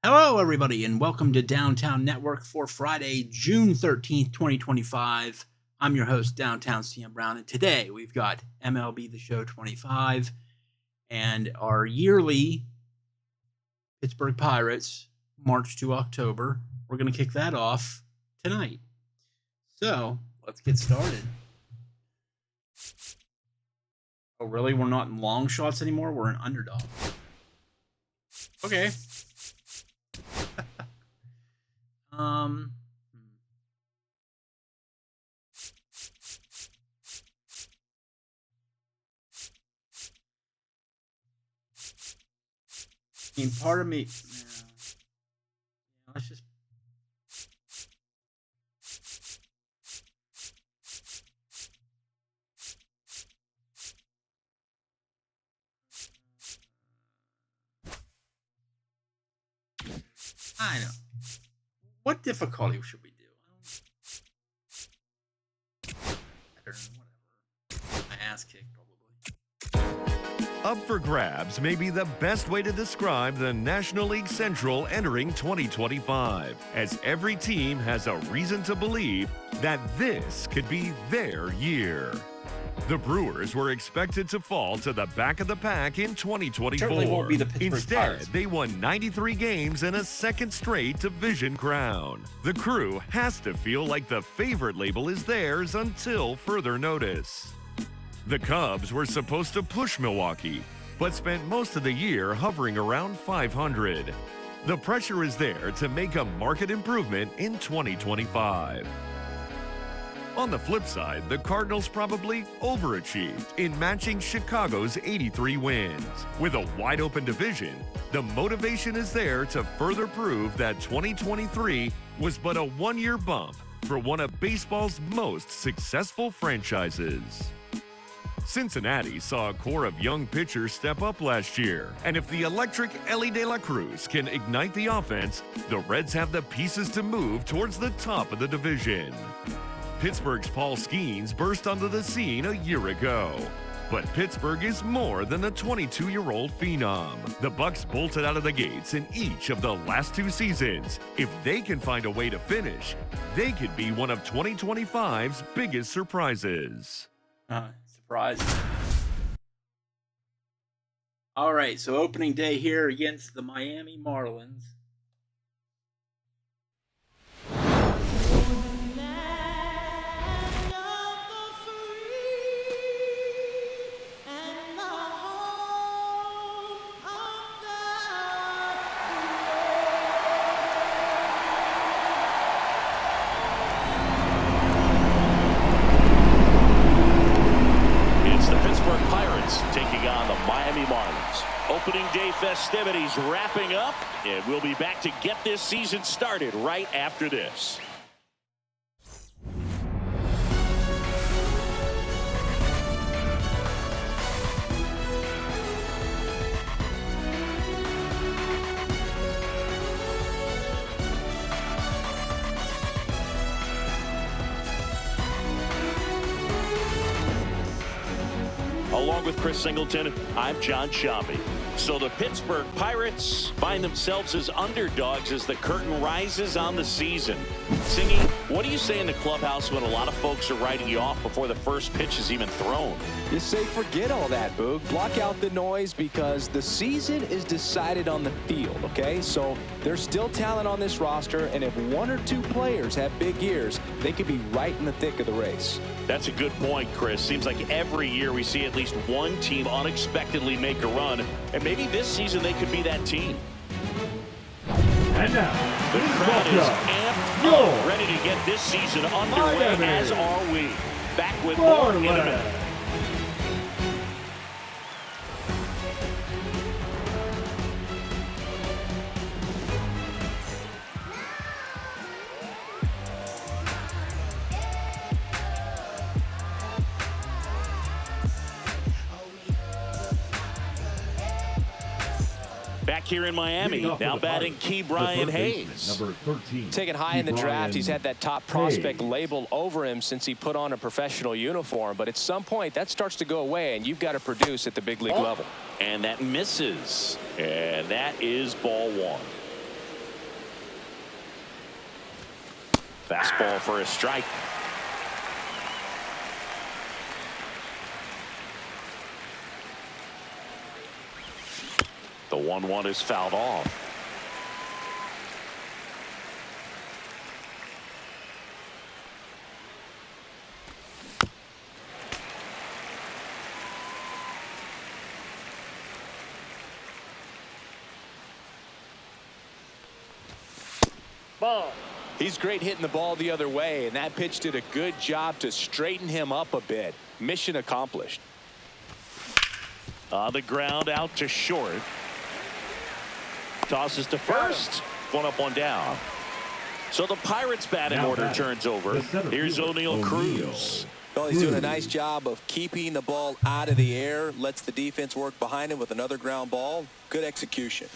Hello, everybody, and welcome to Downtown Network for Friday, June 13th, 2025. I'm your host, DowntownCMBrown, and today we've got MLB The Show 25 and our yearly Pittsburgh Pirates, March to October. We're going to kick that off tonight. So, let's get started. Oh, really? We're not in long shots anymore? We're an underdog. Okay. I mean, part of me, let's just. I know. What difficulty should we do? I don't know, whatever. My ass kicked, probably. Up for grabs may be the best way to describe the National League Central entering 2025, as every team has a reason to believe that this could be their year. The Brewers were expected to fall to the back of the pack in 2024. Certainly won't be the Pittsburgh Instead, Pirates. they won 93 games and a second straight division crown. The crew has to feel like the favorite label is theirs until further notice. The Cubs were supposed to push Milwaukee, but spent most of the year hovering around 500. The pressure is there to make a market improvement in 2025. On the flip side, the Cardinals probably overachieved in matching Chicago's 83 wins. With a wide-open division, the motivation is there to further prove that 2023 was but a one-year bump for one of baseball's most successful franchises. Cincinnati saw a core of young pitchers step up last year, and if the electric Elly De La Cruz can ignite the offense, the Reds have the pieces to move towards the top of the division. Pittsburgh's Paul Skeens burst onto the scene a year ago. But Pittsburgh is more than a 22-year-old phenom. The Bucks bolted out of the gates in each of the last two seasons. If they can find a way to finish, they could be one of 2025's biggest surprises. Surprise. All right, so opening day here against the Miami Marlins. Pirates taking on the Miami Marlins. Opening day festivities wrapping up, and we'll be back to get this season started right after this. Along with Chris Singleton, I'm John Shambi. So the Pittsburgh Pirates find themselves as underdogs as the curtain rises on the season. Singy, what do you say in the clubhouse when a lot of folks are writing you off before the first pitch is even thrown? You say forget all that, Boog. Block out the noise because the season is decided on the field, okay? So there's still talent on this roster, and if one or two players have big years, they could be right in the thick of the race. That's a good point, Chris. Seems like every year we see at least one team unexpectedly make a run, and maybe this season they could be that team. And now, the crowd is amped up, ready to get this season underway, as are we. Back with more in a minute. Back here in Miami, now batting Key Brian Hayes. Number 13. Taken high in the draft, he's had that top prospect label over him since he put on a professional uniform. But at some point, that starts to go away, and you've got to produce at the big league level. And that misses. And that is ball one. Fastball for a strike. The 1-1 is fouled off. Ball. He's great hitting the ball the other way, and that pitch did a good job to straighten him up a bit. Mission accomplished. On the ground, out to short. Tosses to first. One up, one down. So the Pirates' batting order turns over. Here's O'Neal Cruz. Well, he's doing a nice job of keeping the ball out of the air. Lets the defense work behind him with another ground ball. Good execution.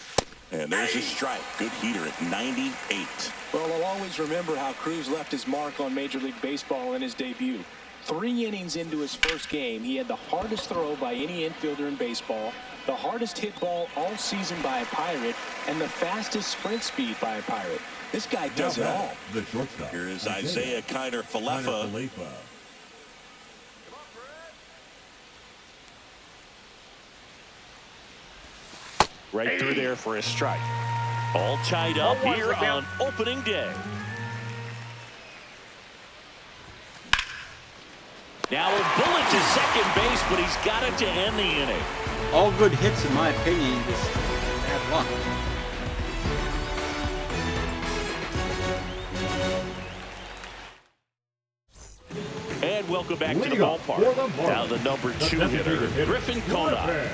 And there's a strike. Good heater at 98. Well, I'll always remember how Cruz left his mark on Major League Baseball in his debut. 3 innings into his first game, he had the hardest throw by any infielder in baseball, the hardest hit ball all season by a Pirate, and the fastest sprint speed by a Pirate. This guy does it all. The shortstop. Here is Isaiah Kiner-Falefa. Right through there for a strike. All tied up here on opening day. Now a bullet to second base, but he's got it to end the inning. All good hits, in my opinion, just bad luck. And welcome back to the ballpark. Now the number 2 hitter, Griffin Conine.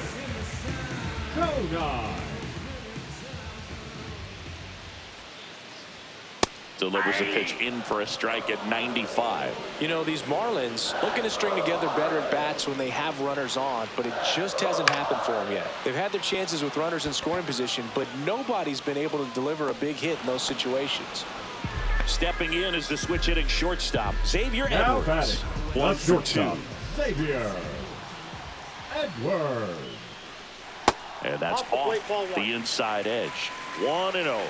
Delivers a pitch in for a strike at 95. You know, these Marlins looking to string together better at bats when they have runners on, but it just hasn't happened for them yet. They've had their chances with runners in scoring position, but nobody's been able to deliver a big hit in those situations. Stepping in is the switch hitting shortstop, Xavier Now Edwards. batting, 1 the for 2. shortstop, Xavier Edwards. And that's off the inside edge. 1-0.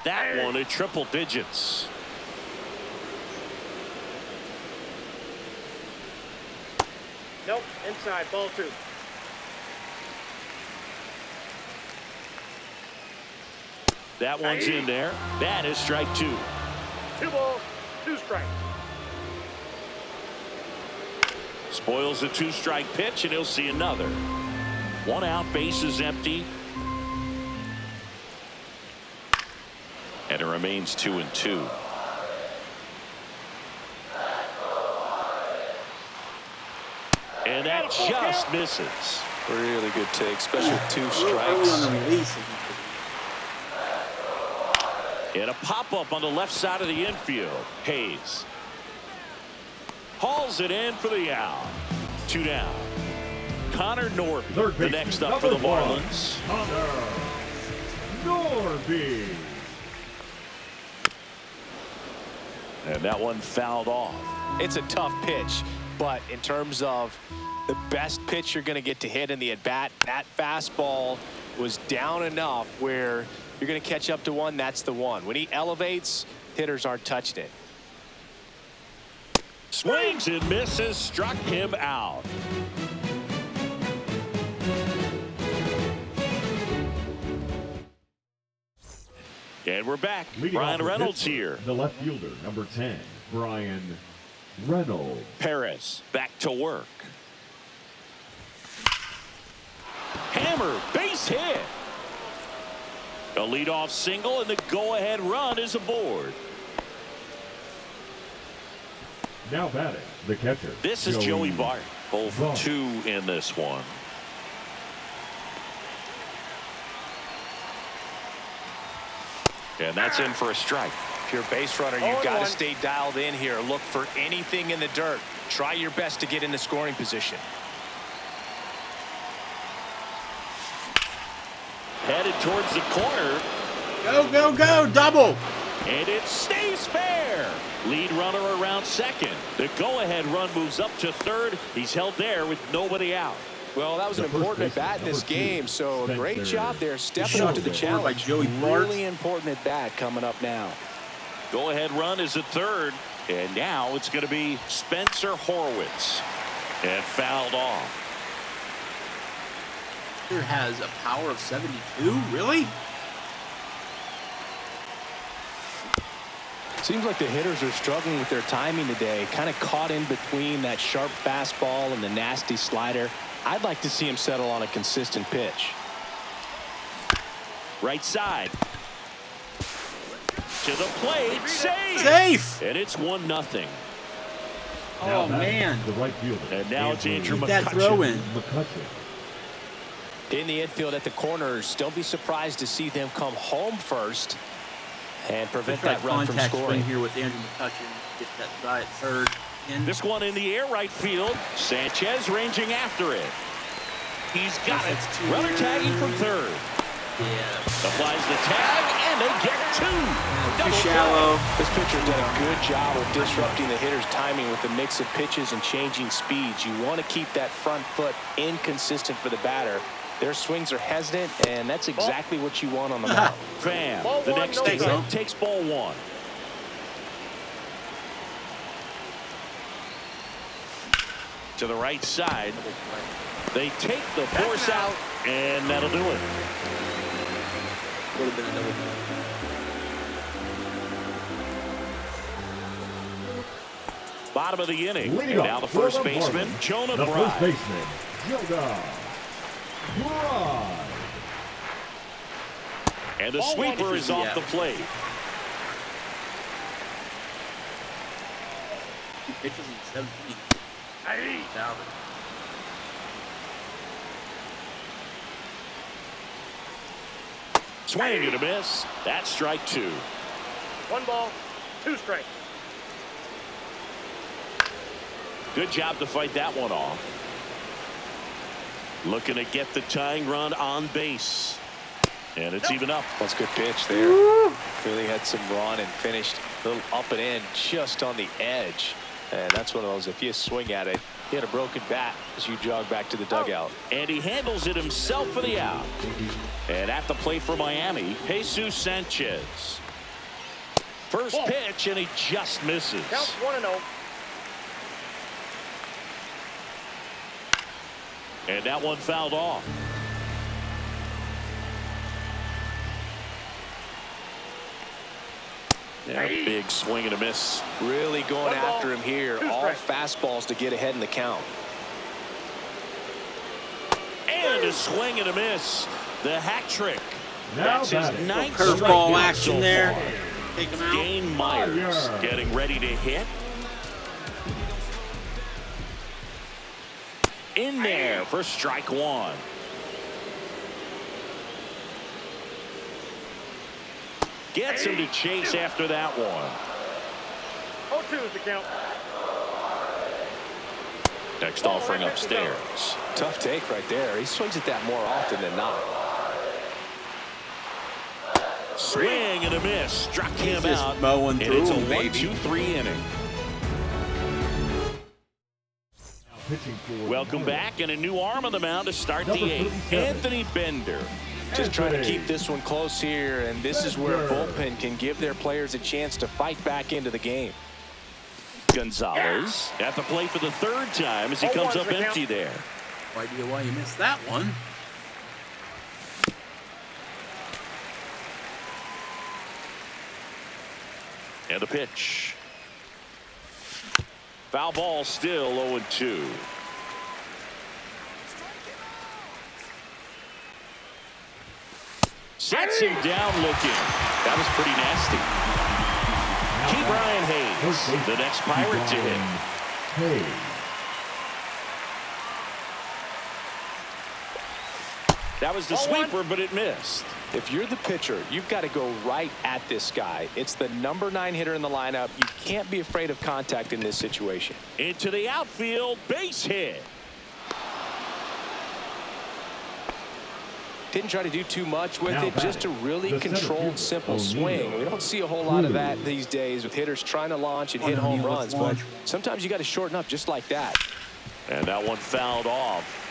That one at triple digits. Nope. Inside. Ball 2. That one's in there. That is strike 2. 2 balls, 2 strikes. Spoils the 2-strike pitch, and he'll see another. 1 out, base is empty. And it remains 2-2. And that just misses. Really good take, especially with 2 Early strikes. on the release. And a pop-up on the left side of the infield. Hayes hauls it in for the out. 2 down. Connor Norby, the next up for the Marlins. Connor Norby. And that one fouled off. It's a tough pitch, but in terms of the best pitch you're going to get to hit in the at-bat, that fastball was down enough where you're going to catch up to one. That's the one. When he elevates, hitters aren't touching it. Swings and misses, struck him out. And we're back. Leading Brian off for Reynolds Pittsburgh, here. The left fielder, number 10, Brian Reynolds. Perez back to work. Hammer, base hit. A leadoff single, and the go-ahead run is aboard. Now batting, the catcher. This is Joey Bart. 0 for 2 in this one. And that's in for a strike. If you're a base runner, you've got to stay dialed in here. Look for anything in the dirt. Try your best to get in the scoring position. Headed towards the corner. Go, go, go, double. And it stays fair. Lead runner around second. The go-ahead run moves up to third. He's held there with nobody out. Well, that was an important at-bat in this game, so a great job there stepping up to the challenge. Really important at-bat coming up now. Go-ahead run is at third, and now it's going to be Spencer Horwitz. And fouled off. Here has a power of 72, really? Seems like the hitters are struggling with their timing today, kind of caught in between that sharp fastball and the nasty slider. I'd like to see him settle on a consistent pitch. Right side. To the plate. Safe! And it's 1-0. Oh, man. The right fielder. And now it's Andrew McCutchen. That throw in. In the infield at the corners, don't be surprised to see them come home first and prevent that run from scoring. Here with Andrew McCutchen. Get that guy at third. This one in the air right field. Sanchez ranging after it. He's got it. Runner tagging from third. Yeah. Applies the tag, and they get two. Too shallow. This pitcher's done a good job of disrupting the hitter's timing with the mix of pitches and changing speeds. You want to keep that front foot inconsistent for the batter. Their swings are hesitant, and that's exactly what you want on the mound. Bam. The next hit takes ball one. To the right side. They take the force out, and that'll do it. Would have been a double play. Bottom of the inning. And now the first baseman, Jonah Bride. First baseman, Jonah Bride. And the sweeper is off the plate. He pitches in 17. Swing and a miss. That's strike two. 1 ball, 2 strikes. Good job to fight that one off. Looking to get the tying run on base. And it's even up. That's a good pitch there. Really had some run and finished a little up and in just on the edge. And that's one of those, if you swing at it, he had a broken bat as you jog back to the dugout. And he handles it himself for the out. And at the plate for Miami, Jesus Sanchez. First pitch, and he just misses. Counts 1-0. And that one fouled off. Yeah, big swing and a miss. Really going after him here. All fastballs to get ahead in the count. And a swing and a miss. The hat trick. That's his 9th curveball action so there. Far. Take him out. Dane Myers getting ready to hit. In there for strike one. Gets him to chase after that one. 0-2 is the count. Next offering upstairs. Tough take right there. He swings at that more often than not. Swing and a miss. Struck him out. Mowing and it's a 1-2-3 inning. Welcome back, and a new arm on the mound to start the 8th. Anthony Bender. Just trying to keep this one close here, and this is where a bullpen can give their players a chance to fight back into the game. Gonzalez at the plate for the 3rd time as he comes up empty there. No idea why you missed that one. And a pitch. Foul ball, still 0-2. Sets him down looking. That was pretty nasty. Key Brian Hayes, the next Pirate to hit. That was the sweeper, but it missed. If you're the pitcher, you've got to go right at this guy. It's the number 9 hitter in the lineup. You can't be afraid of contact in this situation. Into the outfield, base hit. Didn't try to do too much with it, just a really controlled, simple swing. We don't see a whole lot of that these days with hitters trying to launch and hit home runs, but sometimes you got to shorten up just like that. And that one fouled off.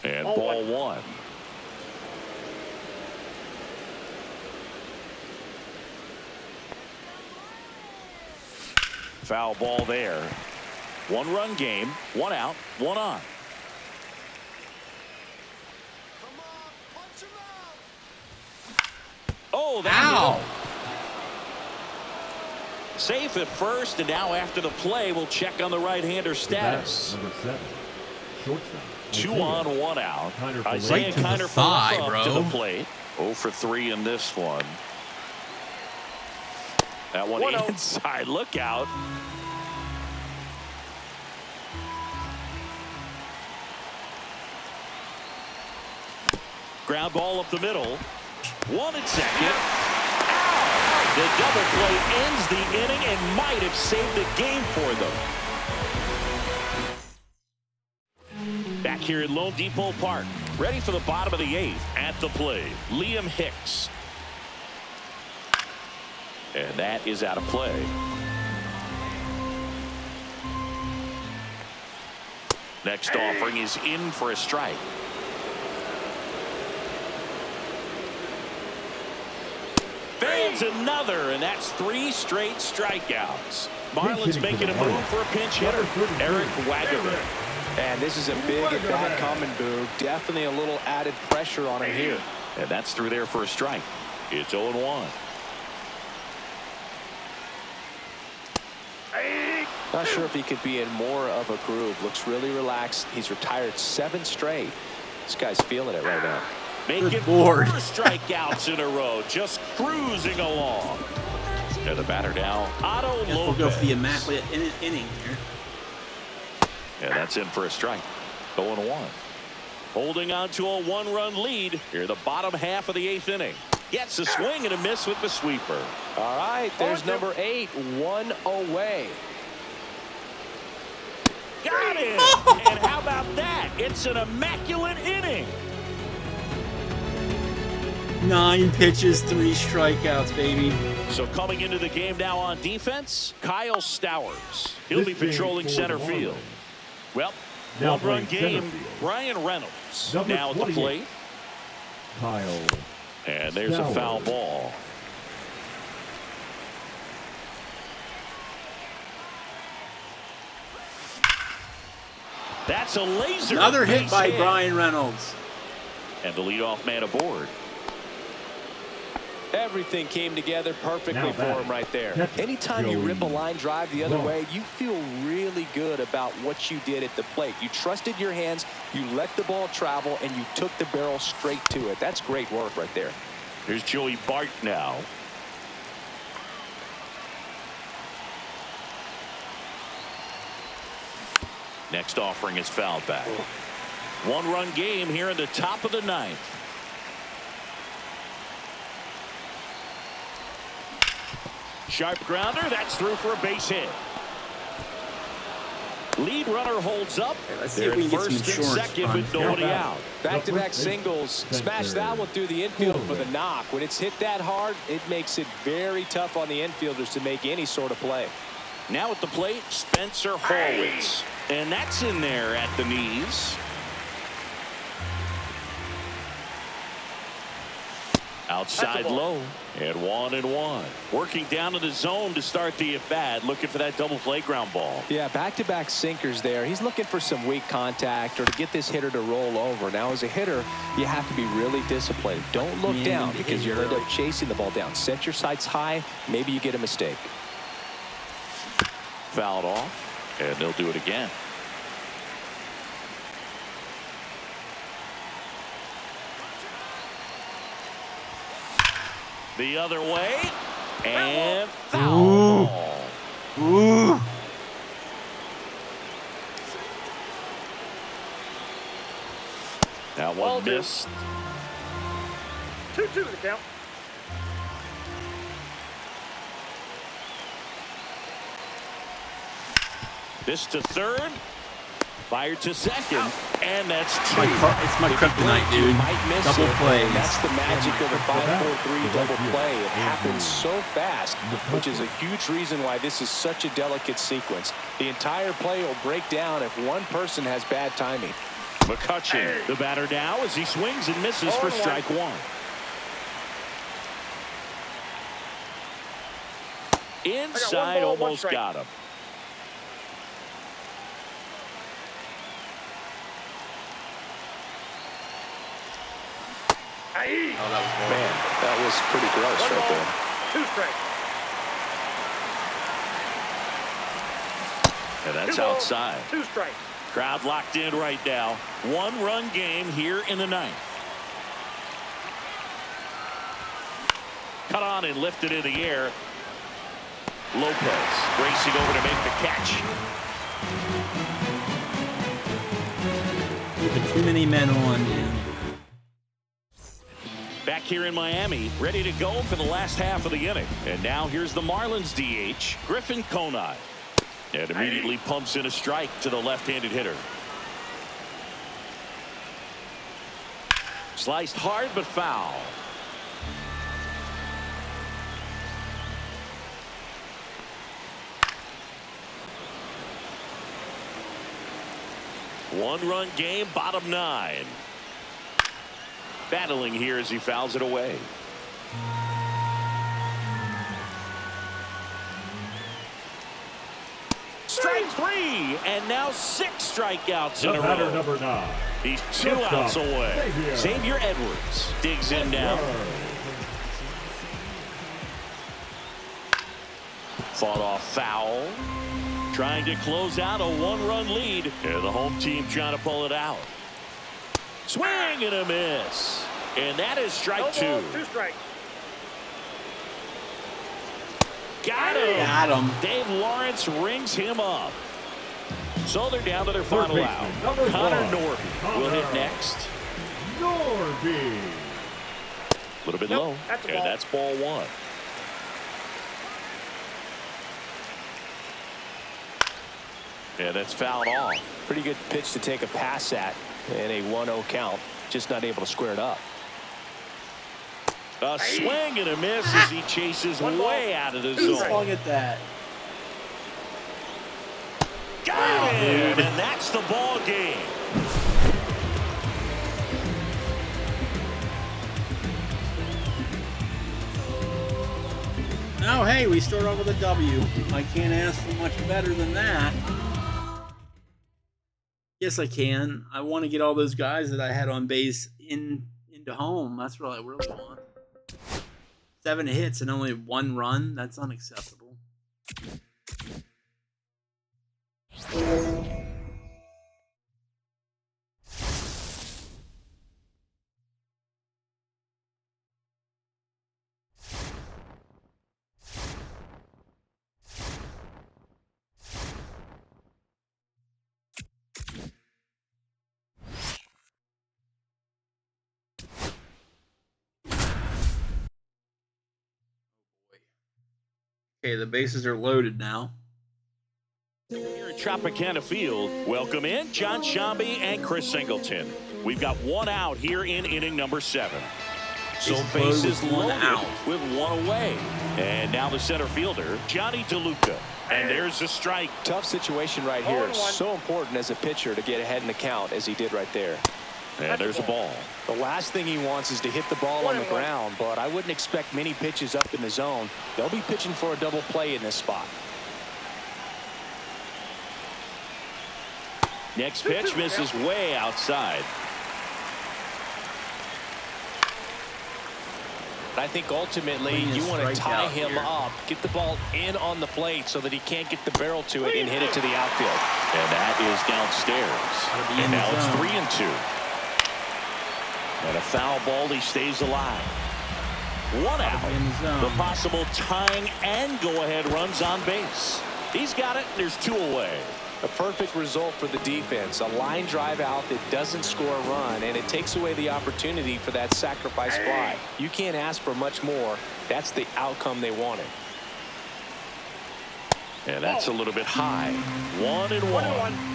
And ball one. Foul ball there. 1-run game, 1 out, 1 on. Oh, that safe at first, and now after the play, we'll check on the right-hander status. Number 7, shortstop. 2 on, 1 out. Right to the thigh, bro. To the plate. 0 for 3 in this one. That one inside. Look out. Ground ball up the middle. 1 and 2nd. The double play ends the inning and might have saved the game for them. Back here at Lone Depot Park, ready for the bottom of the 8th. At the plate, Liam Hicks. And that is out of play. Next offering is in for a strike. Fans another, and that's 3 straight strikeouts. Marlins making a move for a pinch hitter, Eric Wagner. And this is a big at-bat coming, Boog. Definitely a little added pressure on him here. And that's through there for a strike. It's 0-1. Not sure if he could be in more of a groove. Looks really relaxed. He's retired 7 straight. This guy's feeling it right now. Making 4 strikeouts in a row, just cruising along. And the batter now, Otto Lopez. We'll go for the immaculate inning here. And that's in for a strike. 0-1. Holding on to a 1-run lead here, the bottom half of the 8th inning. Gets a swing and a miss with the sweeper. All right, there's number 8, 1 away. Got it! And how about that? It's an immaculate inning. 9 pitches, 3 strikeouts, baby. So coming into the game now on defense, Kyle Stowers. He'll be patrolling center field. Well, 1-run game, Brian Reynolds now at the plate. Kyle. And there's a foul ball. That's a laser. Another hit by Brian Reynolds. And the leadoff man aboard. Everything came together perfectly for him right there. Anytime you rip a line drive the other way, you feel really good about what you did at the plate. You trusted your hands, you let the ball travel, and you took the barrel straight to it. That's great work right there. Here's Joey Bart now. Next offering is fouled back. 1-run game here in the top of the 9th. Sharp grounder, that's through for a base hit. Lead runner holds up. They're in first and second with nobody out. Back-to-back singles. Smash that one through the infield for the knock. When it's hit that hard, it makes it very tough on the infielders to make any sort of play. Now at the plate, Spencer Horwitz. And that's in there at the knees. Outside low, and 1-1. Working down to the zone to start the at-bat, looking for that double play ground ball. Yeah, back-to-back sinkers there. He's looking for some weak contact or to get this hitter to roll over. Now, as a hitter, you have to be really disciplined. Don't look down because you'll end up chasing the ball down. Set your sights high. Maybe you get a mistake. Fouled off, and they'll do it again. The other way, and foul ball. Ooh. That one missed. 2-2 the count. This to third. Fired to second, and that's 2. It's my kryptonite, dude. Double plays. That's the magic of the 5-4-3 double play. It happens so fast, which is a huge reason why this is such a delicate sequence. The entire play will break down if one person has bad timing. McCutchen, the batter now as he swings and misses for strike one. Inside, almost got him. Man, that was pretty gross right there. 2 strikes. And that's outside. 2 strikes. Crowd locked in right now. 1-run game here in the 9th. Cut on and lifted in the air. Lopez racing over to make the catch. Keeping too many men on, man. Back here in Miami, ready to go for the last half of the inning. And now here's the Marlins DH, Griffin Conine. And immediately pumps in a strike to the left-handed hitter. Sliced hard but foul. One-run game, bottom 9. Battling here as he fouls it away. Strike 3, and now 6 strikeouts in a row. Number 9. He's 2 outs away. Xavier Edwards digs in now. Fought off foul. Trying to close out a 1-run lead. And the home team trying to pull it out. Swing and a miss. And that is strike 2. 2 strikes. Got him. Got him. Dave Lawrence rings him up. So they're down to their final out. Number Connor 1. Norby will hit next. Norby. A little bit Nope, low. that's a And ball. that's ball 1. Yeah, that's fouled off. Pretty good pitch to take a pass at in a 1-0 count. Just not able to square it up. A swing and a miss as he chases way out of the Who zone. swung at that? Got him, and that's the ball game. Oh, hey, we start off with a W. I can't ask for much better than that. Yes, I can. I want to get all those guys that I had on base into home. That's what I really want. 7 hits and only 1 run. That's unacceptable. Okay, the bases are loaded now. Here at Tropicana Field, welcome in John Shambi and Chris Singleton. We've got 1 out here in inning number 7. So bases loaded with 1 away. And now the center fielder, Johnny DeLuca. And there's a strike. Tough situation right here. It's so important as a pitcher to get ahead in the count as he did right there. And there's a ball. The last thing he wants is to hit the ball on the ground, but I wouldn't expect many pitches up in the zone. They'll be pitching for a double play in this spot. Next pitch misses way outside. I think ultimately you want to tie him up, get the ball in on the plate so that he can't get the barrel to it and hit it to the outfield. And that is downstairs. And now it's 3-2. And a foul ball, he stays alive. 1 out. The possible tying and go-ahead runs on base. He's got it. There's 2 away. A perfect result for the defense. A line drive out that doesn't score a run, and it takes away the opportunity for that sacrifice fly. You can't ask for much more. That's the outcome they wanted. And that's a little bit high. 1-1.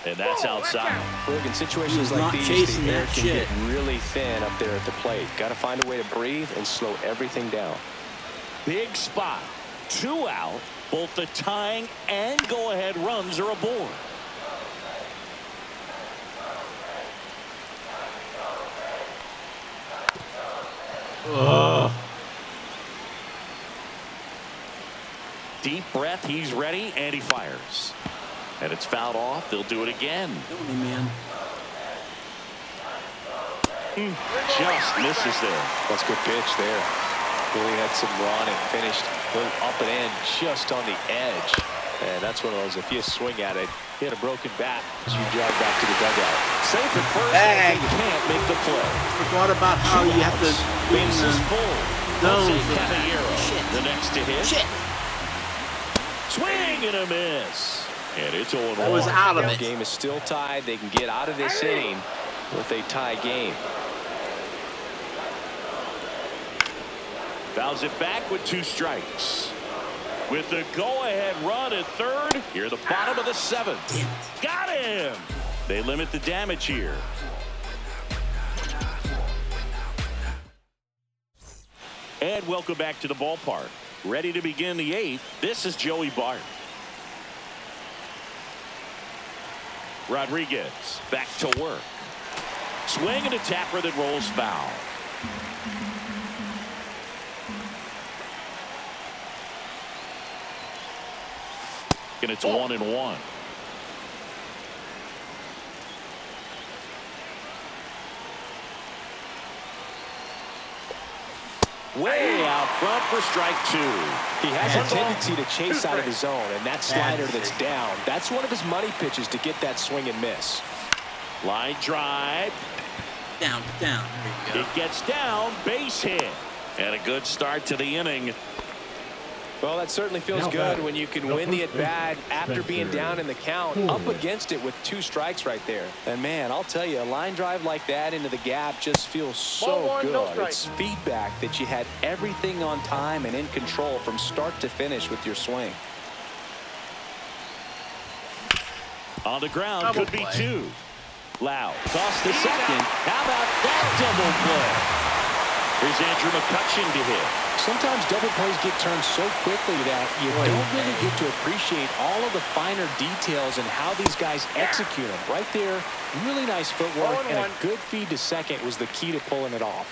And that's outside. Look, in situations like these, the air can get really thin up there at the plate. Got to find a way to breathe and slow everything down. Big spot. 2 out. Both the tying and go-ahead runs are aboard. Ugh. Deep breath, he's ready, and he fires. And it's fouled off. They'll do it again. Kill me, man. Just misses there. That's a good pitch there. Really had some run and finished a little up and in just on the edge. And that's one of those, if you swing at it, you had a broken bat as you jog back to the dugout. Safe at first, Hey. and can't make the play. Forgot about how you have to Bases full. No. Jose Caballero, Shit. the next to hit. Shit. Swing and a miss. And it's 0-1. That was out of The it. game is still tied. They can get out of this inning with a tie game. Fouls it back with 2 strikes. With the go-ahead run at third, here the bottom of the 7th. Got him. They limit the damage here. And welcome back to the ballpark. Ready to begin the 8th. This is Joey Bart. Rodriguez back to work. Swing and a tapper that rolls foul. And it's 1-1. Way out front for strike 2. He has a tendency to chase out of his zone, and that slider that's down, that's one of his money pitches to get that swing and miss. Line drive. Down. There you go. It gets down. Base hit. And a good start to the inning. Well, that certainly feels good when you can win the at-bat after being down in the count, up against it with 2 strikes right there. And, man, I'll tell you, a line drive like that into the gap just feels so good. It's feedback that you had everything on time and in control from start to finish with your swing. On the ground, Double could be play. 2. Loud. Toss to second. How about that double play? Here's Andrew McCutcheon to hit. Sometimes double plays get turned so quickly that you don't really get to appreciate all of the finer details and how these guys execute them. Right there, really nice footwork, and a good feed to second was the key to pulling it off.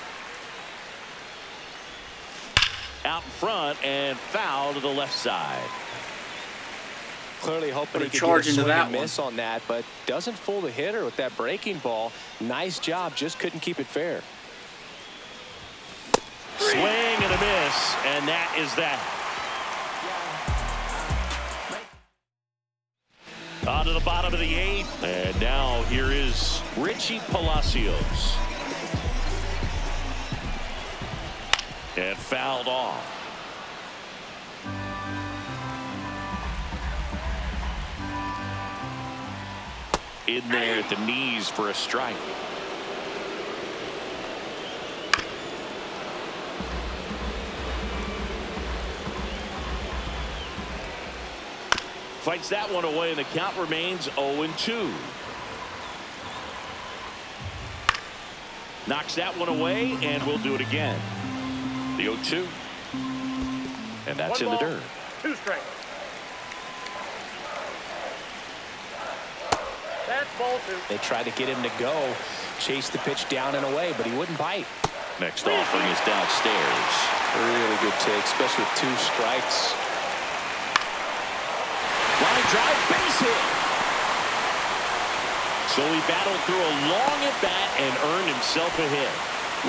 Out in front and foul to the left side. Clearly hoping he could charge get a into swing that and miss on that, but doesn't fool the hitter with that breaking ball. Nice job, just couldn't keep it fair. Swing and a miss, and that is that. On to the bottom of the 8th, and now here is Richie Palacios. And fouled off. In there at the knees for a strike. Fights that one away, and the count remains 0-2. Knocks that one away, and we'll do it again. The 0-2. And that's in the dirt. 2 strikes. That's ball 2. They tried to get him to go, chase the pitch down and away, but he wouldn't bite. Next offering is downstairs. Really good take, especially with 2 strikes. Line drive, base hit. So he battled through a long at-bat and earned himself a hit.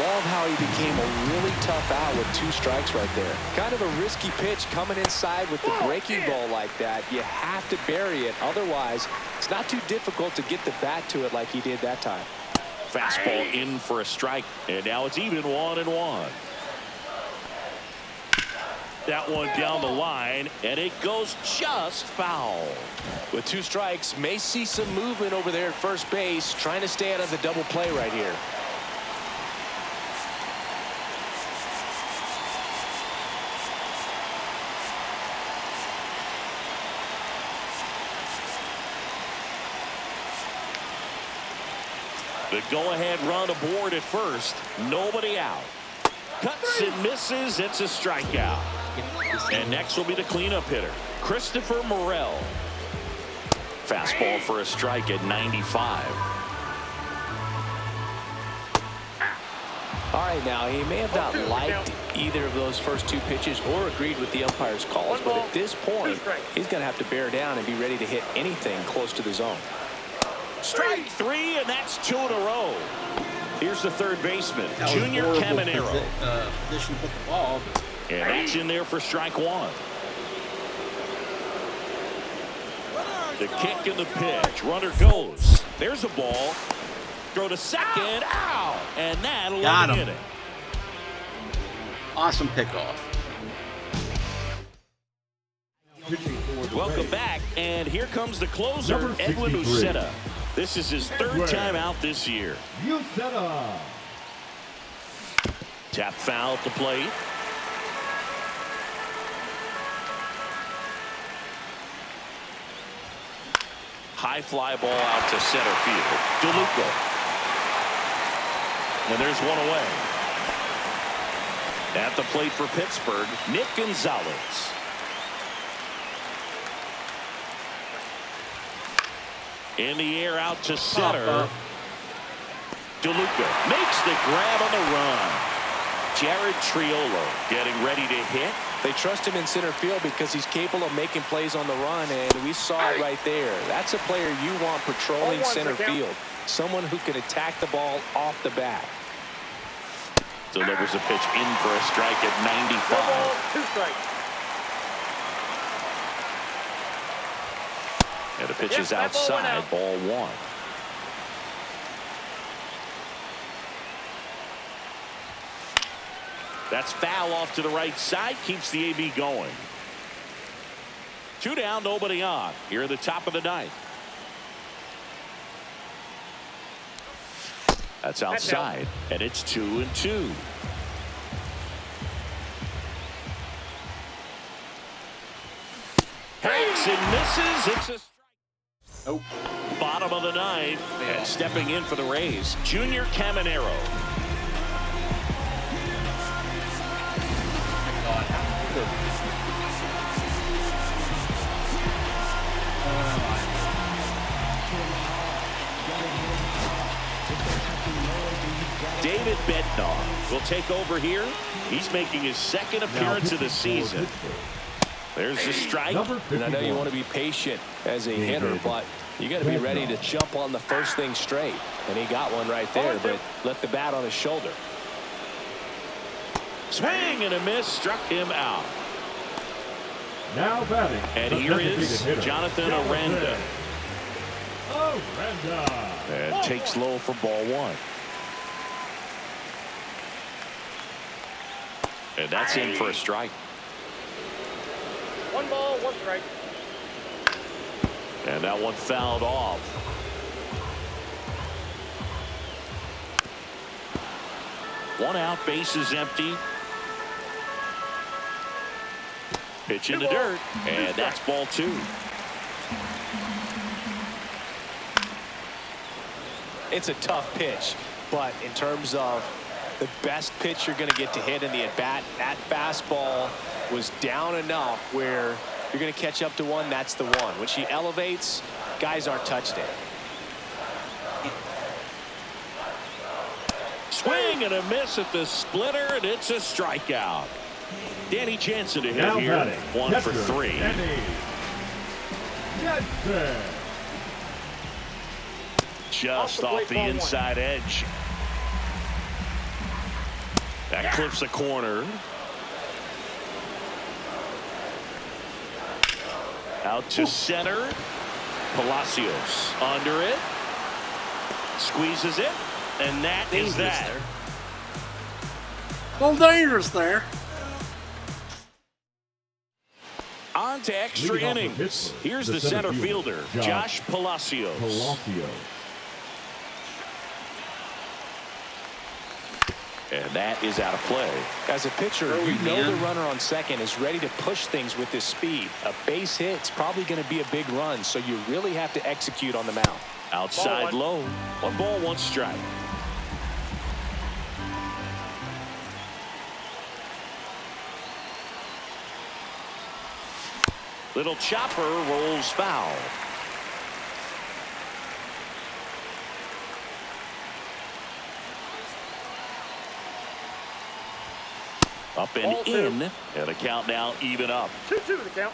Love how he became a really tough out with 2 strikes right there. Kind of a risky pitch coming inside with the breaking ball like that. You have to bury it. Otherwise, it's not too difficult to get the bat to it like he did that time. Fastball in for a strike, and now it's even 1-1. That one down the line, and it goes just foul. With 2 strikes, may see some movement over there at first base, trying to stay out of the double play right here. The go-ahead run aboard at first. Nobody out. Cuts and misses. It's a strikeout. And next will be the cleanup hitter, Christopher Morel. Fastball for a strike at 95. All right, now, he may have not liked either of those first two pitches or agreed with the umpire's calls, but at this point, he's going to have to bear down and be ready to hit anything close to the zone. Strike three, and that's 2 in a row. Here's the third baseman, Junior Caminero. Position to put the ball. And that's in there for strike one. The kick and the pitch. Runner goes. There's a ball. Throw to second. Ow! And that'll Got him. get it. Awesome pickoff. Welcome back, and here comes the closer, Edwin Uceta. This is his third time out this year. Tap foul at the plate. High fly ball out to center field. DeLuca. And there's one away. At the plate for Pittsburgh, Nick Gonzalez. In the air out to center. DeLuca makes the grab on the run. Jared Triolo getting ready to hit. They trust him in center field because he's capable of making plays on the run, and we saw it right there. That's a player you want patrolling center field. Someone who can attack the ball off the bat. Delivers a pitch in for a strike at 95. 2 strikes. And the pitch is outside, ball one. That's foul off to the right side, keeps the AB going. 2 down, nobody on. Here at the top of the ninth. That's outside, and it's 2-2. Hanks and misses. It's a strike. Nope. Bottom of the ninth, and stepping in for the Rays, Junior Caminero. David Bednar will take over here. He's making his second appearance of the season. There's the strike. And I know you want to be patient as a hitter, but you got to be ready to jump on the first thing straight. And he got one right there, but left the bat on his shoulder. Swing and a miss, struck him out. Now batting. And here is Jonathan Aranda. And takes low for ball one. And that's in for a strike. 1 ball, 1 strike. And that one fouled off. One out, base is empty. Pitch in the dirt, and that's ball 2. It's a tough pitch, but in terms of the best pitch you're going to get to hit in the at-bat, that fastball was down enough where you're going to catch up to one. That's the one. When she elevates, guys aren't touched it. Swing and a miss at the splitter, and it's a strikeout. Danny Jansen to hit Now here. batting. 1 for 3. Just off the inside edge. That clips the corner. Out to center. Palacios under it. Squeezes it. And that is that. A little dangerous there. On to extra Leading off the innings. Pittsburgh, Here's the the center center fielder, fielder, Josh Palacios. And that is out of play. As a pitcher, you know the runner on second is ready to push things with his speed. A base hit's probably going to be a big run, so you really have to execute on the mound. Outside low. 1 ball, 1 strike. Little chopper rolls foul. Up and Ball in, two. and the count now even up. 2-2 the count.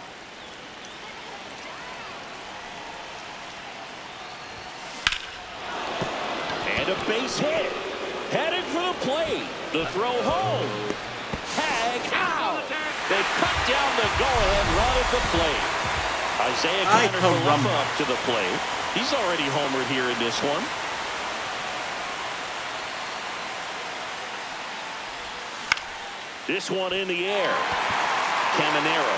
And a base hit. Headed for the plate. The throw home. Tag out. They cut down the go-ahead run at the plate. Isaiah Kiner up to the plate. He's already homered here in this one. This one in the air. Caminero.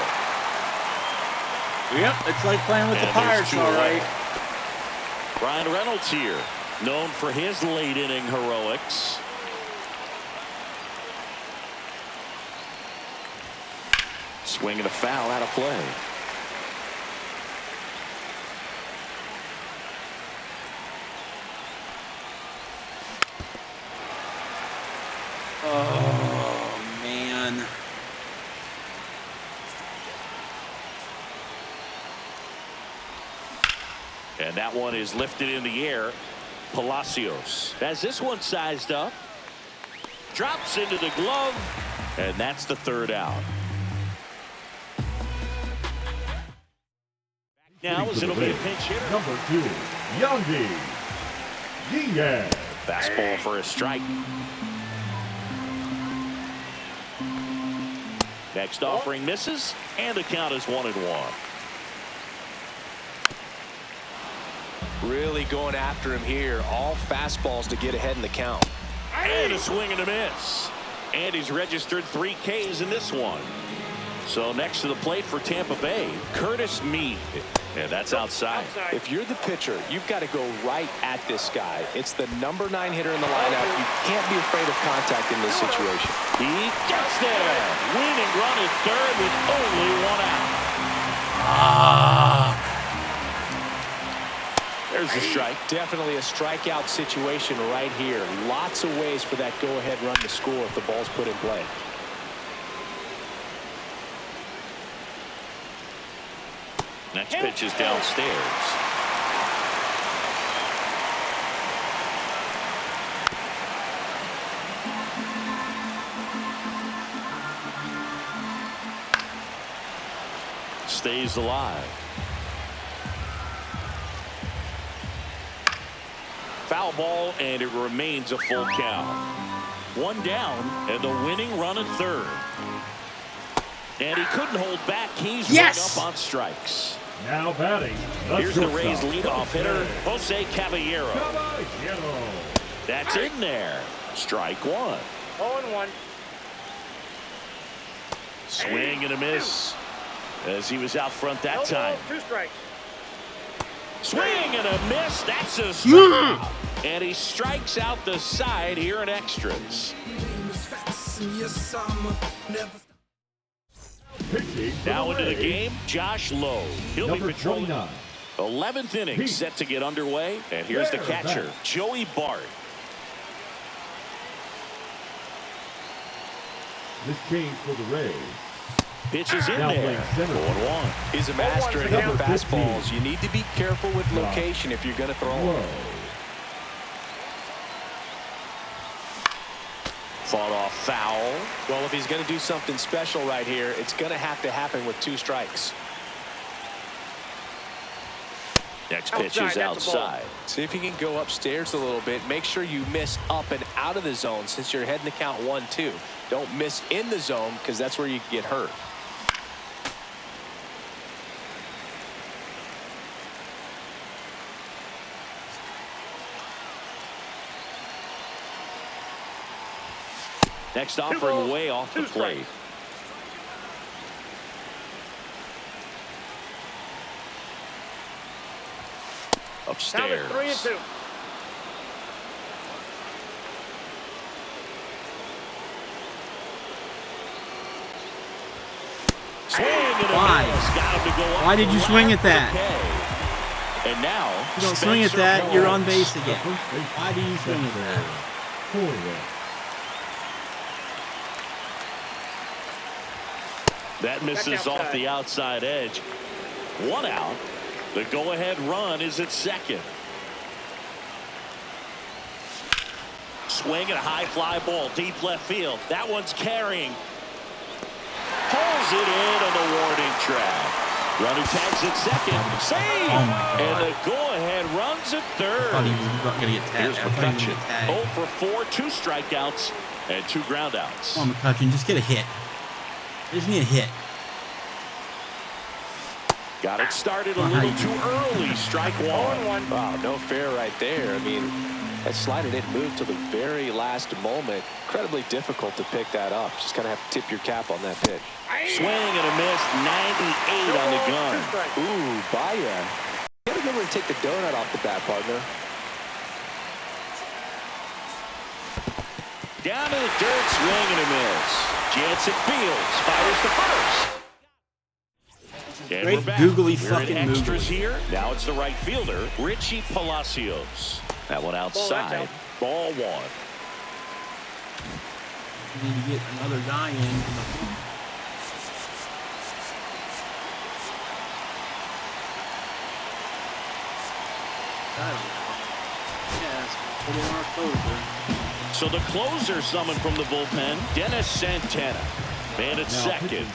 Yep, it's like playing with the Pirates, all right. Ryan Reynolds here, known for his late inning heroics. Swing and a foul out of play. Oh, man. And that one is lifted in the air. Palacios has this one sized up. Drops into the glove. And that's the third out. Now as it'll be a pinch hitter. Number 2, Yandy Diaz. Fastball for a strike. Next offering misses, and the count is 1-1. Really going after him here. All fastballs to get ahead in the count. And a swing and a miss. And he's registered 3 Ks in this one. So next to the plate for Tampa Bay, Curtis Mead. And that's outside. If you're the pitcher, you've got to go right at this guy. It's the number 9 hitter in the lineup. You can't be afraid of contact in this situation. He gets there. Winning run at third with only 1 out. There's a strike. Definitely a strikeout situation right here. Lots of ways for that go-ahead run to score if the ball's put in play. Next pitch is downstairs. Stays alive. Foul ball, and it remains a full count. 1 down, and the winning run at third. And he couldn't hold back. He's right up on strikes. Now batting. Here's the Rays leadoff hitter, Jose Caballero. That's in there. Strike 1. 0-1. Swing and a miss as he was out front that time. 2 strikes. Swing and a miss. That's a strike. And he strikes out the side here in extras. Now into the game, Josh Lowe. He'll be patrolling. 11th inning set to get underway. And here's the catcher, Joey Bart. This change for the Rays. Pitches in there. 0-1. He's a master at hitting fastballs. You need to be careful with location if you're going to throw them. Fought off foul. Well, if he's going to do something special right here, it's going to have to happen with 2 strikes. Next pitch is outside. See if you can go upstairs a little bit. Make sure you miss up and out of the zone since you're heading to count 1-2. Don't miss in the zone because that's where you can get hurt. Next offering way off the plate. Upstairs. 3-2. Swing and a Why? miss. Got him to go up. Why did you swing at that? Okay. And now You don't swing at that, you're on base again. First base Why do you swing at that? That misses off the outside edge. One out. The go-ahead run is at second. Swing and a high fly ball deep left field. That one's carrying. Pulls it in on the warning track. Runner tags at second. Save! And the go-ahead runs at third. I thought he was not going to get tagged. Here's McCutchen. 0 for 4, 2 strikeouts, and 2 groundouts. Come on, McCutchen, just get a hit. They just need a hit. Got it started a little too early. Strike one. Wow, no fair right there. I mean, that slider didn't move till the very last moment. Incredibly difficult to pick that up. Just kind of have to tip your cap on that pitch. Swing and a miss. 98 on the gun. Ooh, Baya. You gotta remember to take the donut off the bat, partner. Down to the dirt. Swing and a miss. Jansen Fields fires to first. And Great we're back. googly We're fucking in extras googly. here. Now it's the right fielder, Richie Palacios. That one outside. Ball one. We need to get another guy in. So the closer summoned from the bullpen, Dennis Santana. Man at second.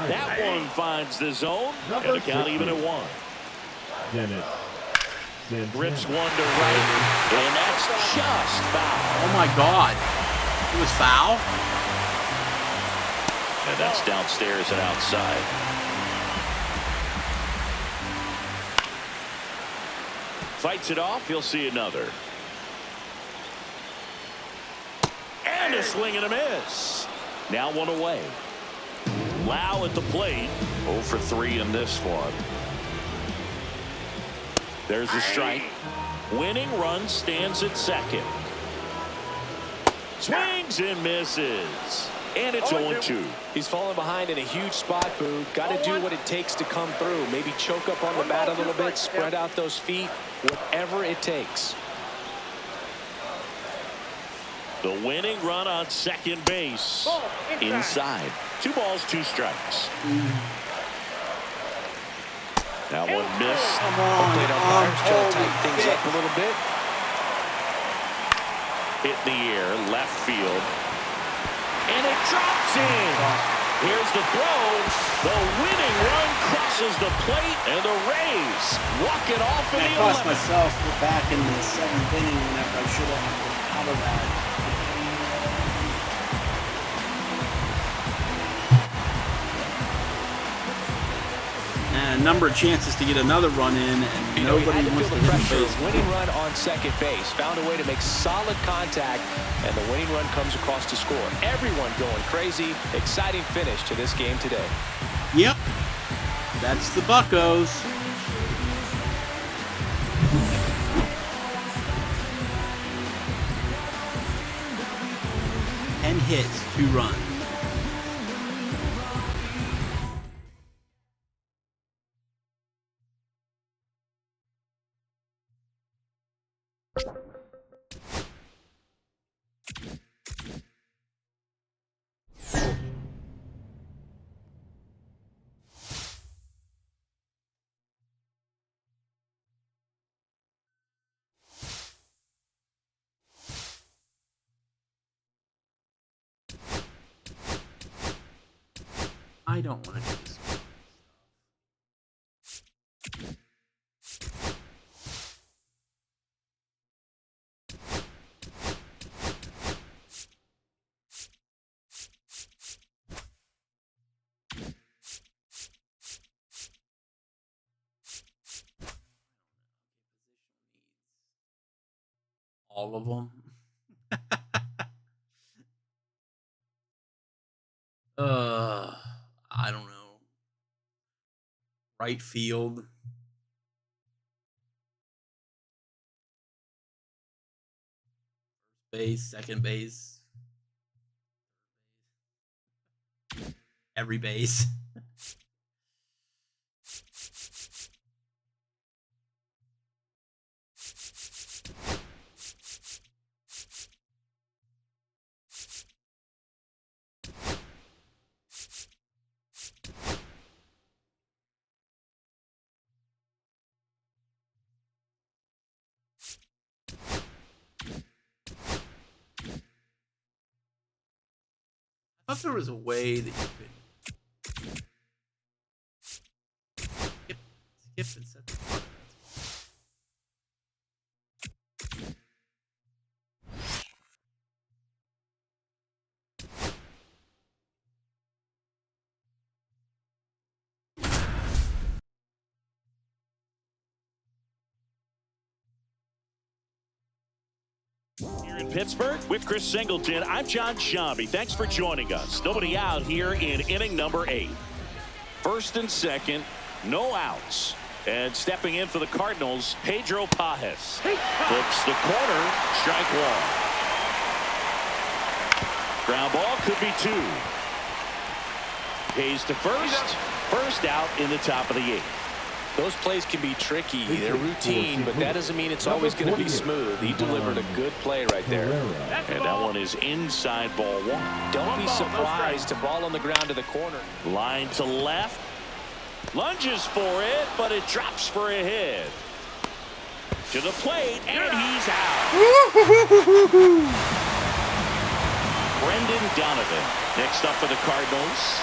That one finds the zone, and the count even at 1. Dennis. Rips one to right, and that's just foul. Oh my God. It was foul? And that's downstairs and outside. Fights it off, he'll see another. And a swing and a miss. Now one away. Lau at the plate. 0 for 3 in this one. There's a strike. Winning run stands at second. Swings and misses. And it's 0-2. He's falling behind in a huge spot, Boo. Got to do what it takes to come through. Maybe choke up on the bat a little bit, spread out those feet, whatever it takes. The winning run on second base. Inside. 2 balls, 2 strikes. That one missed. Plate umpires try to tighten things up a little bit. Hit in the air, left field. And it drops in. Here's the throw. The winning run crosses the plate, and the Rays walk it off in the 11th. I cost myself back in the 7th inning whenever I should have been out of that. And a number of chances to get another run in, and nobody wants to hit the base. Winning run on second base. Found a way to make solid contact, and the winning run comes across to score. Everyone going crazy. Exciting finish to this game today. Yep. That's the Buccos. Ten hits, 2 runs. I don't want to do this. All of them. I don't know. Right field. First base, second base. Every base. I thought there was a way that you could skip and set the clock. Here in Pittsburgh with Chris Singleton, I'm John Shambi. Thanks for joining us. Nobody out here in inning number 8. First and second, no outs. And stepping in for the Cardinals, Pedro Pajes. Flips the corner, strike one. Ground ball could be 2. Hayes to first out in the top of the 8th. Those plays can be tricky. They're routine, but that doesn't mean it's always going to be smooth. He delivered a good play right there. And that one is inside ball 1. Don't be surprised to ball on the ground to the corner. Line to left. Lunges for it, but it drops for a hit. To the plate, and he's out. Brendan Donovan next up for the Cardinals.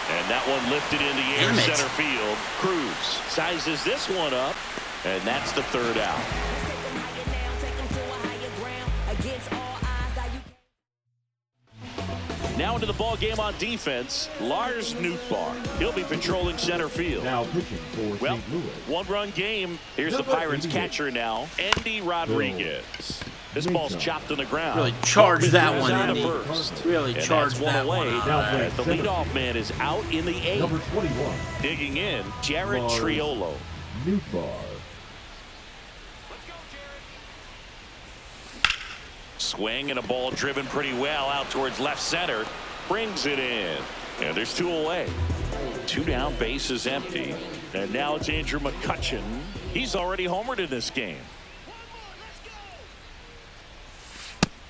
And that one lifted in the air, center field. Cruz sizes this one up, and that's the 3rd out. Now into the ball game on defense, Lars Nootbaar. He'll be patrolling center field. Now pitching for Well, St. Louis. 1-run game. Here's the Pirates catcher now, Andy Rodriguez. This ball's chopped on the ground. Really charged that one, on the Andy. first. Really And charged that's that one. away. The leadoff man is out in the 8th. Number 21. Digging in, Jared Lars Triolo. Nootbaar. Swing and a ball driven pretty well out towards left center. Brings it in. And there's 2 away. 2 down, bases empty. And now it's Andrew McCutchen. He's already homered in this game.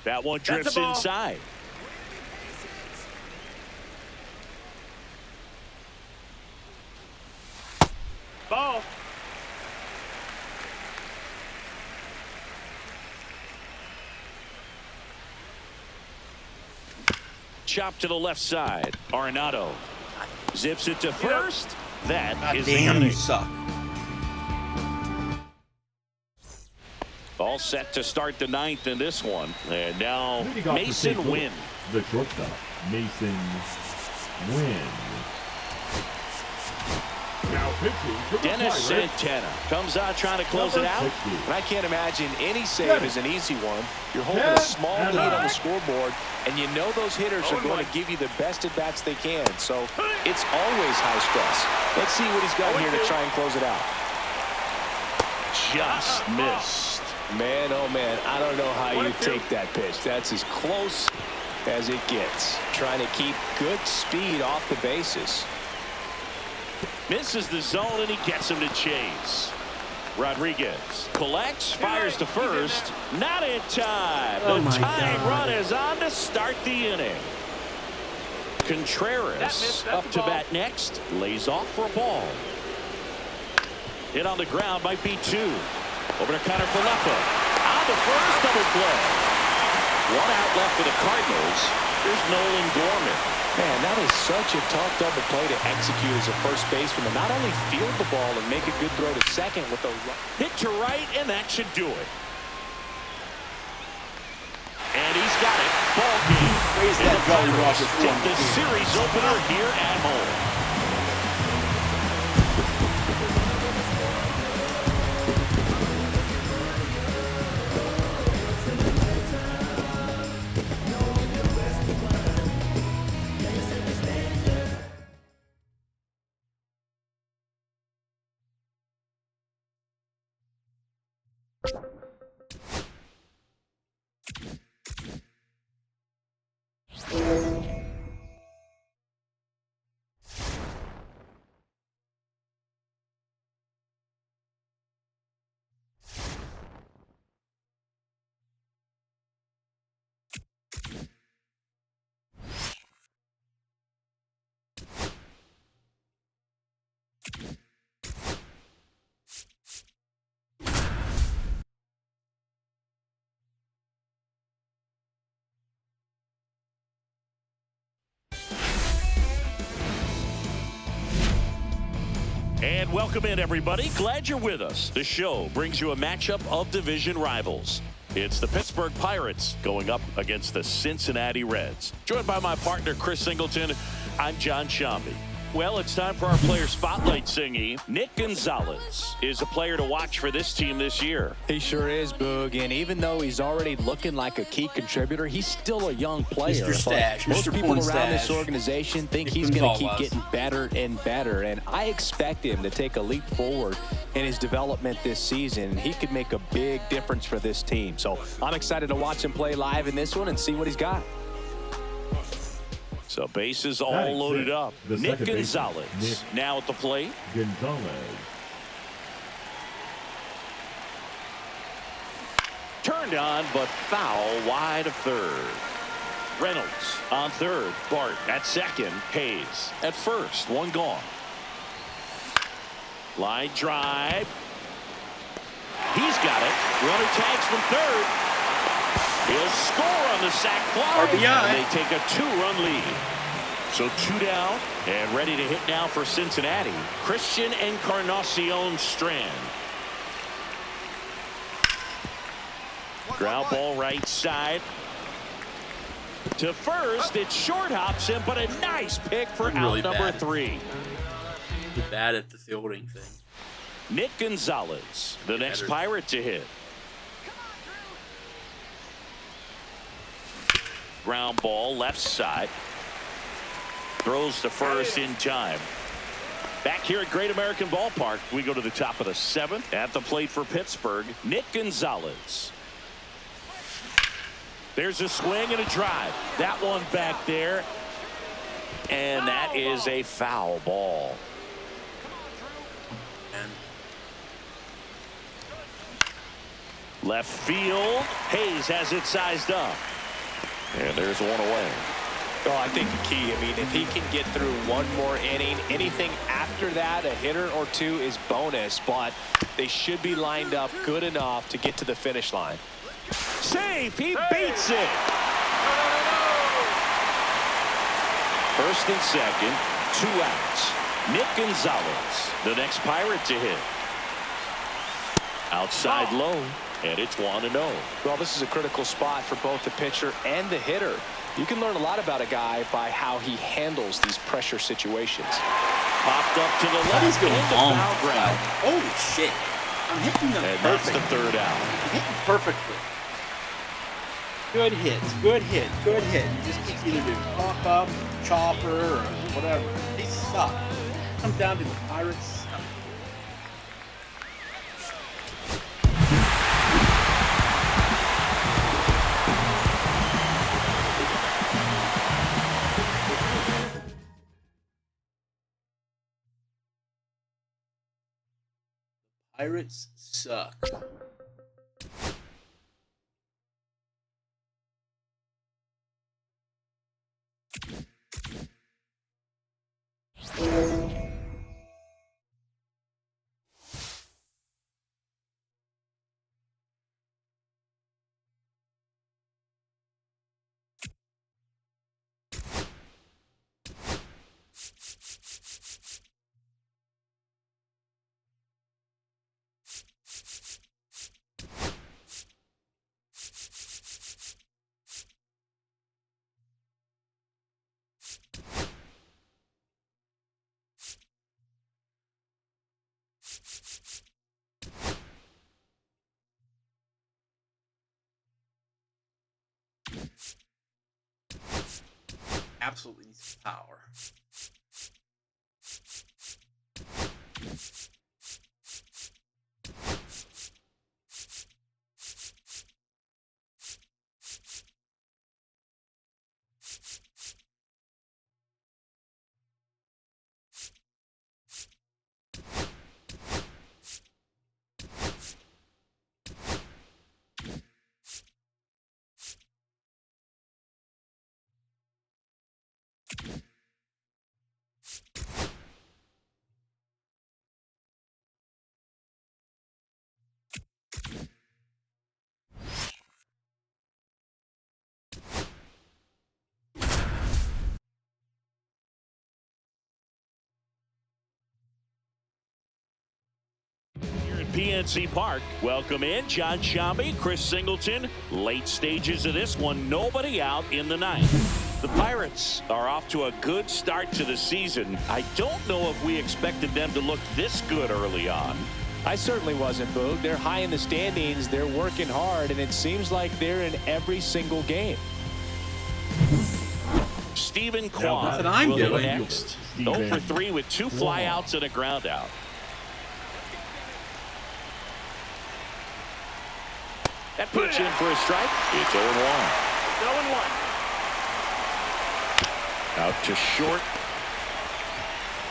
That one drifts inside. Ball. Chop to the left side. Arenado zips it to first. That is the Damn, inning. you suck. All set to start the 9th in this one. And now Leading off for Mason St. Louis, Wynn. The shortstop, Mason Wynn. Now pitching for the Dennis Pirates. Santana comes out trying to close it out. 60. And I can't imagine any save is an easy one. You're holding a small lead on the scoreboard, and you know those hitters are going to give you the best at-bats they can. So it's always high stress. Let's see what he's got here to try and close it out. Just missed. Man, oh man, I don't know how you take that pitch. That's as close as it gets. Trying to keep good speed off the bases. Misses the zone, and he gets him to chase. Rodriguez collects, fires to first. Not in time. Oh The my tying God. run is on to start the inning. Contreras up to bat next. Lays off for a ball. Hit on the ground, might be 2. Over to Connor Falefa. On the first, double play. 1 out left for the Cardinals. Here's Nolan Gorman. Man, that is such a tough double play to execute as a first baseman. Not only field the ball and make a good throw to second with a Hit to right, and that should do it. And he's got it. Ball game. Raise And that the Jolly Pirates Roger take form. the series opener here at home. And welcome in, everybody. Glad you're with us. The show brings you a matchup of division rivals. It's the Pittsburgh Pirates going up against the Cincinnati Reds. Joined by my partner, Chris Singleton, I'm John Shambi. Well, it's time for our player spotlight, Singy. Nick Gonzalez is a player to watch for this team this year. He sure is, Boog. And even though he's already looking like a key contributor, he's still a young player. Mr. Stash. Most Mr. people around Stash. this organization think he's going to keep getting better and better. And I expect him to take a leap forward in his development this season. And he could make a big difference for this team. So I'm excited to watch him play live in this one and see what he's got. So bases all loaded up. Nick Gonzalez now at the plate. Turned on, but foul wide of third. Reynolds on third. Bart at second. Hayes at first. One gone. Line drive. He's got it. Runner tags from third. He'll score on the sac fly. RBI. And they take a 2-run lead. So 2 down and ready to hit now for Cincinnati. Christian Encarnacion Strand. Ground ball right side. To first, it short hops him, but a nice pick for Really out number bad. 3. He's bad at the fielding thing. Nick Gonzalez, the next Pirate to hit. Ground ball left side. Throws to first in time. Back here at Great American Ballpark, we go to the top of the 7th. At the plate for Pittsburgh, Nick Gonzalez. There's a swing and a drive. That one back there. And that is a foul ball. Left field. Hayes has it sized up. And there's one away. Well, I think the key, if he can get through one more inning, anything after that, a hitter or two is bonus, but they should be lined up good enough to get to the finish line. Safe. He beats it. First and second, 2 outs. Nick Gonzalez, the next Pirate to hit. Outside low, and it's 1-0. Well, this is a critical spot for both the pitcher and the hitter. You can learn a lot about a guy by how he handles these pressure situations. Popped up to the What left is going into on? foul ground. Holy shit. I'm hitting them And that's perfect. the 3rd out. I'm hitting perfectly. Good hits. Good hit. Good hit. You just keep either doing pop up, chopper, or whatever. They suck. Comes down to the Pirates. Pirates suck. Absolutely needs power. PNC Park. Welcome in John Shambi, Chris Singleton. Late stages of this one, nobody out in the ninth. The Pirates are off to a good start to the season. I don't know if we expected them to look this good early on. I certainly wasn't, Boog. They're high in the standings. They're working hard, and it seems like they're in every single game. Stephen Kwan That's what I'm will go doing. next. 0 for 3 with 2 flyouts and a ground out. That pitch in for a strike. It's 0-1. 0-1. Out to short.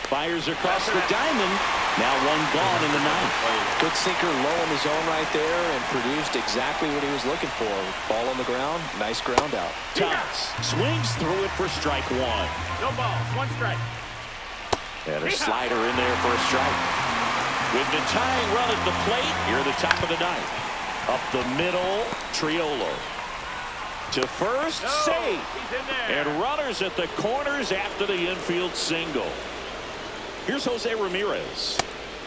Fires across the diamond. Now 1 gone in the ninth. Good sinker low in the zone right there and produced exactly what he was looking for. Ball on the ground. Nice ground out. Thomas swings through it for strike 1. No ball. 1 strike. And a slider in there for a strike. With the tying run at the plate, here at the top of the ninth. Up the middle, Triolo. To first, safe. He's in there. And runners at the corners after the infield single. Here's Jose Ramirez.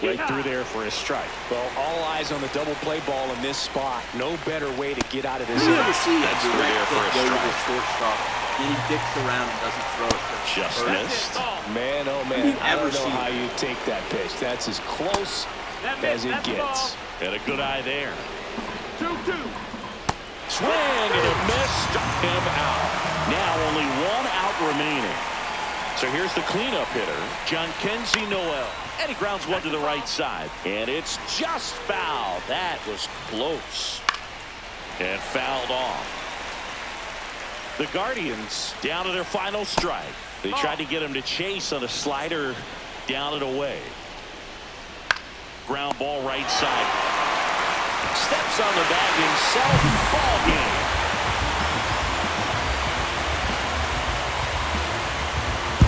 Right through there for a strike. Well, all eyes on the double play ball in this spot. No better way to get out of this. You never see that through there for a go to the strike. shortstop. Then he dicks around and doesn't throw it. Just missed. Man, oh man, you I ever don't know see how it? you take that pitch. That's as close as it gets. And a good eye there. 2-2. Swing and a miss. Struck him out. Now only 1 out remaining. So here's the cleanup hitter, John Kenzie Noel. And he grounds one to the right side. And it's just foul. That was close. And fouled off. The Guardians down to their final strike. They tried to get him to chase on a slider down and away. Ground ball right side. Steps on the bag himself. Ball game.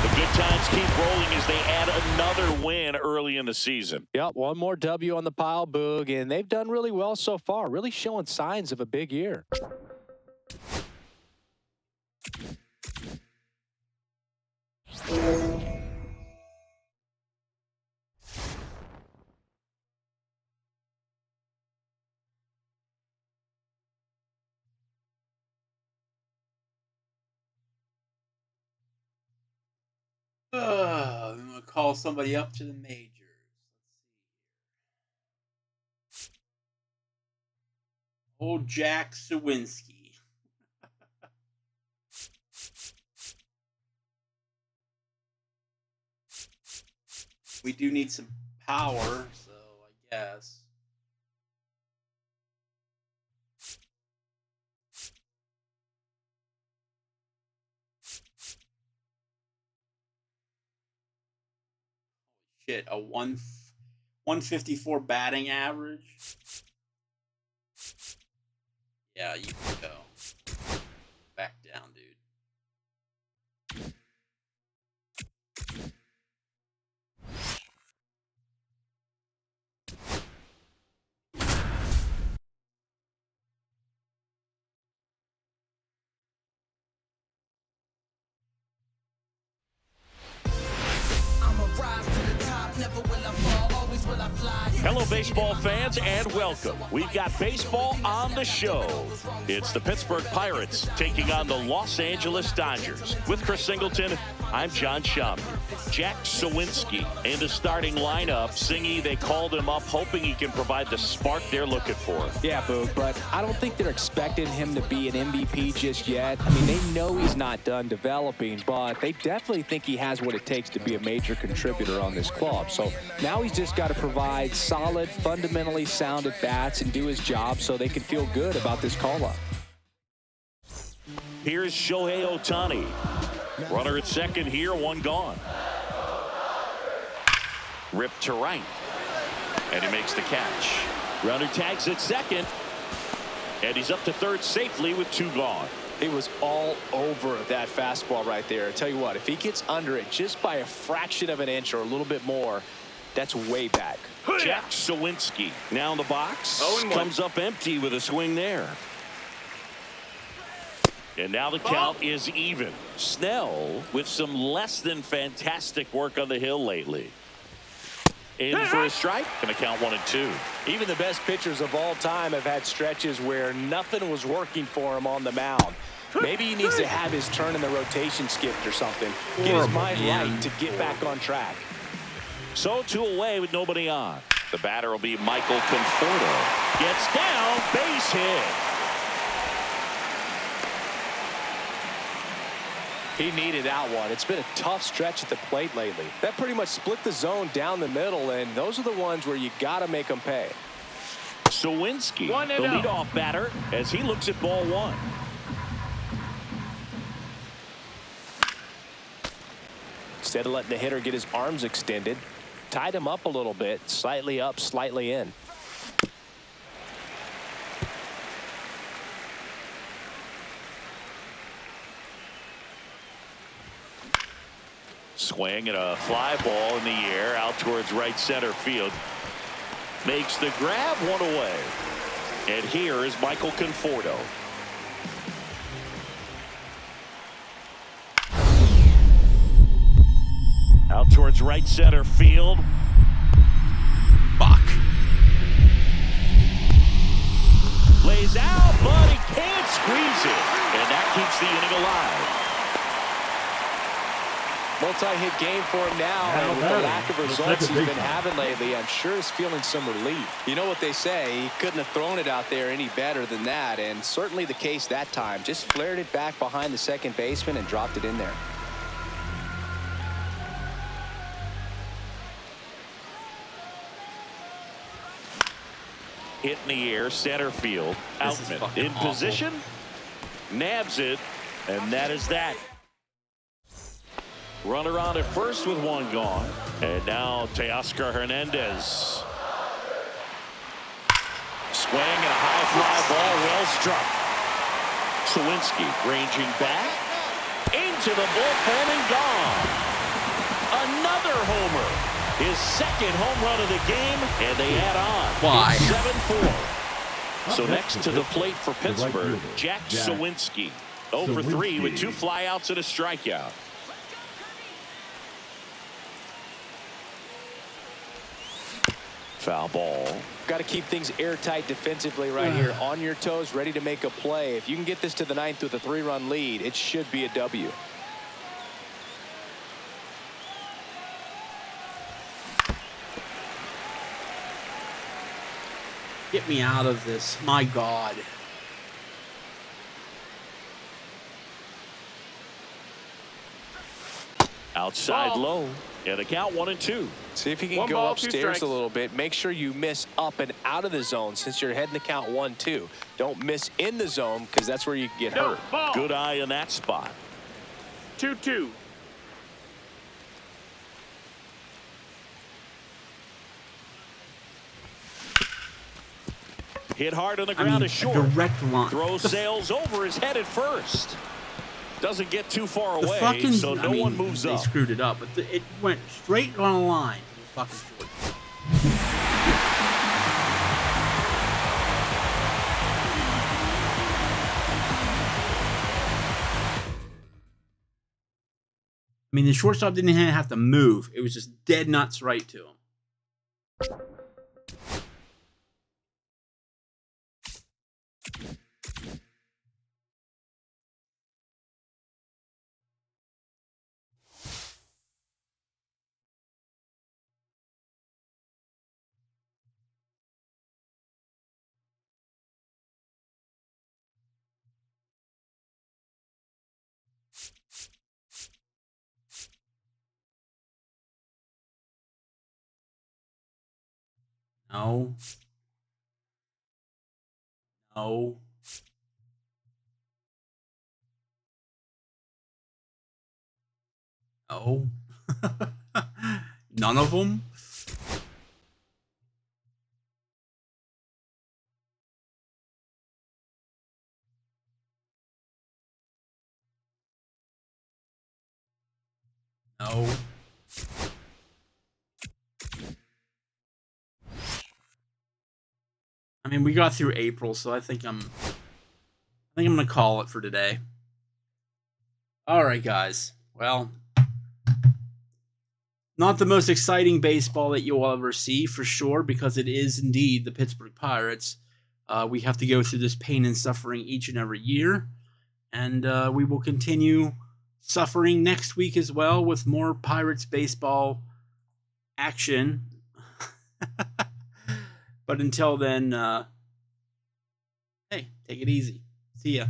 The good times keep rolling as they add another win early in the season. Yep, 1 more W on the pile, Boog, and they've done really well so far. Really showing signs of a big year. I'm going to call somebody up to the majors. Let's see. Old Jack Sawinski. We do need some power, so I guess. Shit, a 154 batting average. Yeah, you can go. Back down, dude. Hello, baseball fans, and welcome. We've got baseball on the show. It's the Pittsburgh Pirates taking on the Los Angeles Dodgers. With Chris Singleton, I'm John Shambi. Jack Sawinski in the starting lineup. Singy, they called him up hoping he can provide the spark they're looking for. Yeah, Boog, but I don't think they're expecting him to be an MVP just yet. I mean, they know he's not done developing, but they definitely think he has what it takes to be a major contributor on this club. So now he's just got to provide solid, fundamentally sound at bats and do his job so they can feel good about this call-up. Here's Shohei Ohtani. Runner at second here, 1 gone. Ripped to right. And he makes the catch. Runner tags at second. And he's up to third safely with 2 gone. He was all over that fastball right there. I tell you what, if he gets under it just by a fraction of an inch or a little bit more, that's way back. Jack Sawinski now in the box. Comes up empty with a swing there. And now the count is even. Snell with some less than fantastic work on the hill lately. In for a strike. Going to count 1-2. Even the best pitchers of all time have had stretches where nothing was working for him on the mound. Maybe he needs to have his turn in the rotation skipped or something. Get his mind right to get back on track. So 2 away with nobody on. The batter will be Michael Conforto. Gets down, base hit. He needed that one. It's been a tough stretch at the plate lately. That pretty much split the zone down the middle, and those are the ones where you got to make them pay. Sawinski, the leadoff batter, as he looks at ball 1. Instead of letting the hitter get his arms extended, tied him up a little bit, slightly up, slightly in. Swing and a fly ball in the air out towards right center field. Makes the grab, 1 away. And here is Michael Conforto. Out towards right center field. Fuck. Lays out, but he can't squeeze it. And that keeps the inning alive. Multi-hit game for him now, and with the lack of results he's been having lately, I'm sure he's feeling some relief. You know what they say, he couldn't have thrown it out there any better than that, and certainly the case that time. Just flared it back behind the second baseman and dropped it in there. Hit in the air, center field. Outman in awful. position, nabs it, and that is that. Runner on at first with 1 gone. And now Teoscar Hernandez. Swing and a high fly ball, well struck. Sawinski ranging back into the bullpen and gone. Another homer. His second home run of the game, and they add on. Why? 7-4. So next to the plate for Pittsburgh, Jack Sawinski. 0 for 3 with 2 flyouts and a strikeout. Foul ball. Got to keep things airtight defensively right here. On your toes, ready to make a play. If you can get this to the 9th with a 3-run lead, it should be a W. Get me out of this. My God. Outside low. And the count 1-2. See if you can go upstairs a little bit. Make sure you miss up and out of the zone since you're heading the count 1-2. Don't miss in the zone because that's where you can get hurt. Ball. Good eye in that spot. 2-2. Hit hard on the ground is short. Direct line. Throws sails over his head at first. Doesn't get too far The away, fucking, so no one moves they up. They screwed it up, but it went straight on a line. Fucking short. I mean, the shortstop didn't even have to move. It was just dead nuts right to him. No. No. No. None of them? No. I mean, we got through April, so I think I'm gonna call it for today. All right, guys. Well, Not the most exciting baseball that you'll ever see, for sure, because it is indeed the Pittsburgh Pirates. We have to go through this pain and suffering each and every year, and we will continue suffering next week as well with more Pirates baseball action. But until then, hey, take it easy. See ya.